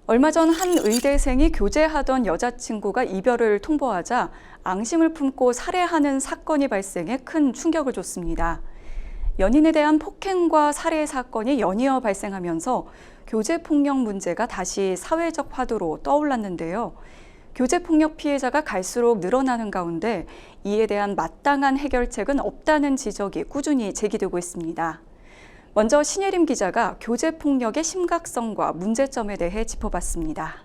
얼마 전 한 의대생이 교제하던 여자친구가 이별을 통보하자 앙심을 품고 살해하는 사건이 발생해 큰 충격을 줬습니다. 연인에 대한 폭행과 살해 사건이 연이어 발생하면서 교제폭력 문제가 다시 사회적 화두로 떠올랐는데요. 교제폭력 피해자가 갈수록 늘어나는 가운데 이에 대한 마땅한 해결책은 없다는 지적이 꾸준히 제기되고 있습니다. 먼저 신예림 기자가 교제폭력의 심각성과 문제점에 대해 짚어봤습니다.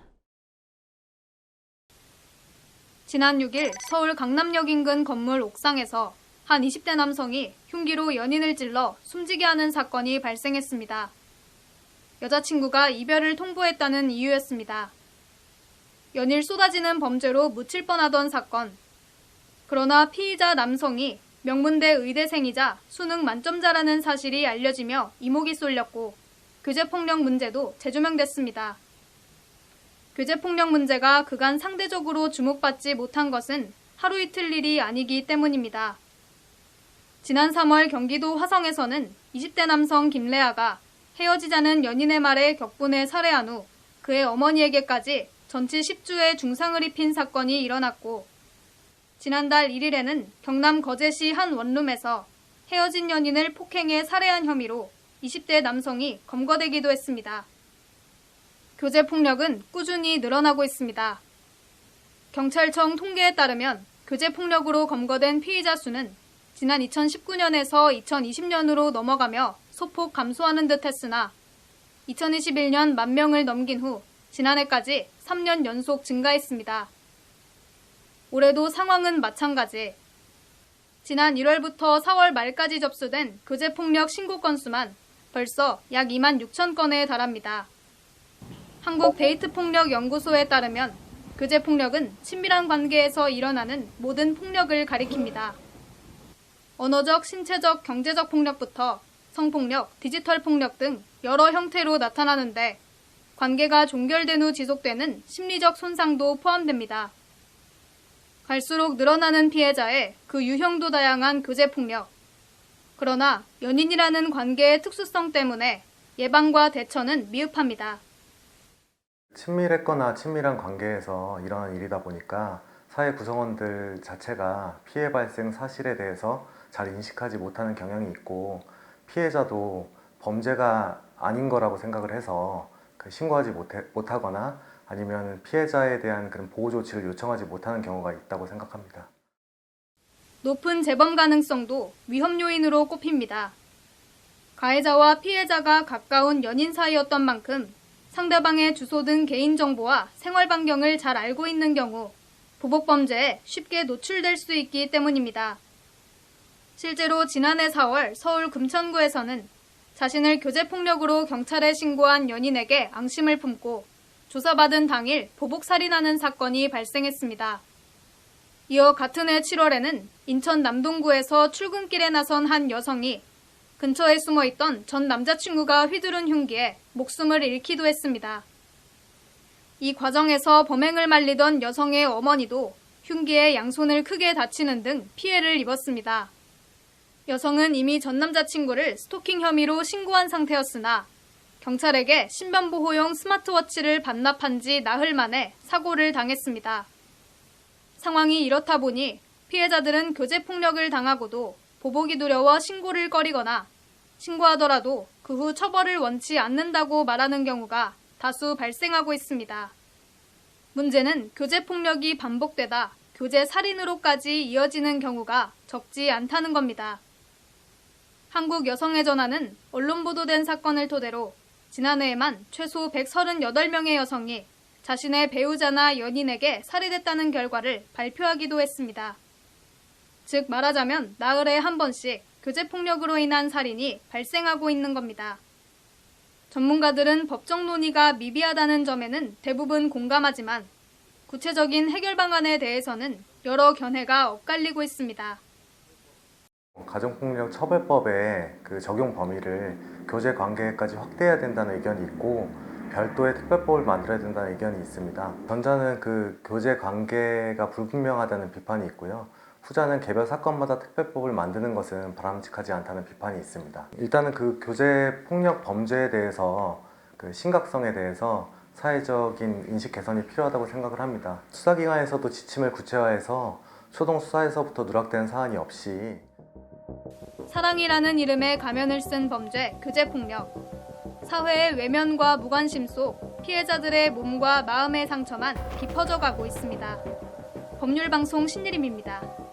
지난 6일 서울 강남역 인근 건물 옥상에서 한 20대 남성이 흉기로 연인을 찔러 숨지게 하는 사건이 발생했습니다. 여자친구가 이별을 통보했다는 이유였습니다. 연일 쏟아지는 범죄로 묻힐 뻔하던 사건. 그러나 피의자 남성이 명문대 의대생이자 수능 만점자라는 사실이 알려지며 이목이 쏠렸고 교제폭력 문제도 재조명됐습니다. 교제폭력 문제가 그간 상대적으로 주목받지 못한 것은 하루 이틀 일이 아니기 때문입니다. 지난 3월 경기도 화성에서는 20대 남성 김래아가 헤어지자는 연인의 말에 격분해 살해한 후 그의 어머니에게까지 전치 10주의 중상을 입힌 사건이 일어났고 지난달 1일에는 경남 거제시 한 원룸에서 헤어진 연인을 폭행해 살해한 혐의로 20대 남성이 검거되기도 했습니다. 교제폭력은 꾸준히 늘어나고 있습니다. 경찰청 통계에 따르면 교제폭력으로 검거된 피의자 수는 지난 2019년에서 2020년으로 넘어가며 소폭 감소하는 듯 했으나 2021년 10,000명을 넘긴 후 지난해까지 3년 연속 증가했습니다. 올해도 상황은 마찬가지. 지난 1월부터 4월 말까지 접수된 교제폭력 신고 건수만 벌써 약 26,000건에 달합니다. 한국데이트폭력연구소에 따르면 교제폭력은 친밀한 관계에서 일어나는 모든 폭력을 가리킵니다. 언어적, 신체적, 경제적 폭력부터 성폭력, 디지털 폭력 등 여러 형태로 나타나는데 관계가 종결된 후 지속되는 심리적 손상도 포함됩니다. 갈수록 늘어나는 피해자의 그 유형도 다양한 교제폭력. 그러나 연인이라는 관계의 특수성 때문에 예방과 대처는 미흡합니다. 친밀했거나 친밀한 관계에서 일어난 일이다 보니까 사회 구성원들 자체가 피해 발생 사실에 대해서 잘 인식하지 못하는 경향이 있고 피해자도 범죄가 아닌 거라고 생각을 해서 신고하지 못하거나 아니면 피해자에 대한 그런 보호 조치를 요청하지 못하는 경우가 있다고 생각합니다. 높은 재범 가능성도 위험 요인으로 꼽힙니다. 가해자와 피해자가 가까운 연인 사이였던 만큼 상대방의 주소 등 개인정보와 생활 반경을 잘 알고 있는 경우 보복범죄에 쉽게 노출될 수 있기 때문입니다. 실제로 지난해 4월 서울 금천구에서는 자신을 교제폭력으로 경찰에 신고한 연인에게 앙심을 품고 조사받은 당일 보복살인하는 사건이 발생했습니다. 이어 같은 해 7월에는 인천 남동구에서 출근길에 나선 한 여성이 근처에 숨어있던 전 남자친구가 휘두른 흉기에 목숨을 잃기도 했습니다. 이 과정에서 범행을 말리던 여성의 어머니도 흉기에 양손을 크게 다치는 등 피해를 입었습니다. 여성은 이미 전 남자친구를 스토킹 혐의로 신고한 상태였으나 경찰에게 신변보호용 스마트워치를 반납한 지 나흘 만에 사고를 당했습니다. 상황이 이렇다 보니 피해자들은 교제폭력을 당하고도 보복이 두려워 신고를 꺼리거나 신고하더라도 그 후 처벌을 원치 않는다고 말하는 경우가 다수 발생하고 있습니다. 문제는 교제폭력이 반복되다 교제살인으로까지 이어지는 경우가 적지 않다는 겁니다. 한국여성의 전화는 언론 보도된 사건을 토대로 지난해에만 최소 138명의 여성이 자신의 배우자나 연인에게 살해됐다는 결과를 발표하기도 했습니다. 즉 말하자면 나흘에 한 번씩 교제폭력으로 인한 살인이 발생하고 있는 겁니다. 전문가들은 법적 논의가 미비하다는 점에는 대부분 공감하지만 구체적인 해결 방안에 대해서는 여러 견해가 엇갈리고 있습니다. 가정폭력 처벌법의 적용 범위를 교제 관계까지 확대해야 된다는 의견이 있고 별도의 특별법을 만들어야 된다는 의견이 있습니다. 전자는 교제 관계가 불분명하다는 비판이 있고요. 후자는 개별 사건마다 특별법을 만드는 것은 바람직하지 않다는 비판이 있습니다. 일단은 교제 폭력 범죄에 대해서 심각성에 대해서 사회적인 인식 개선이 필요하다고 생각을 합니다. 수사기관에서도 지침을 구체화해서 초동 수사에서부터 누락되는 사안이 없이 사랑이라는 이름의 가면을 쓴 범죄, 교제폭력. 사회의 외면과 무관심 속 피해자들의 몸과 마음의 상처만 깊어져 가고 있습니다. 법률방송 신예림입니다.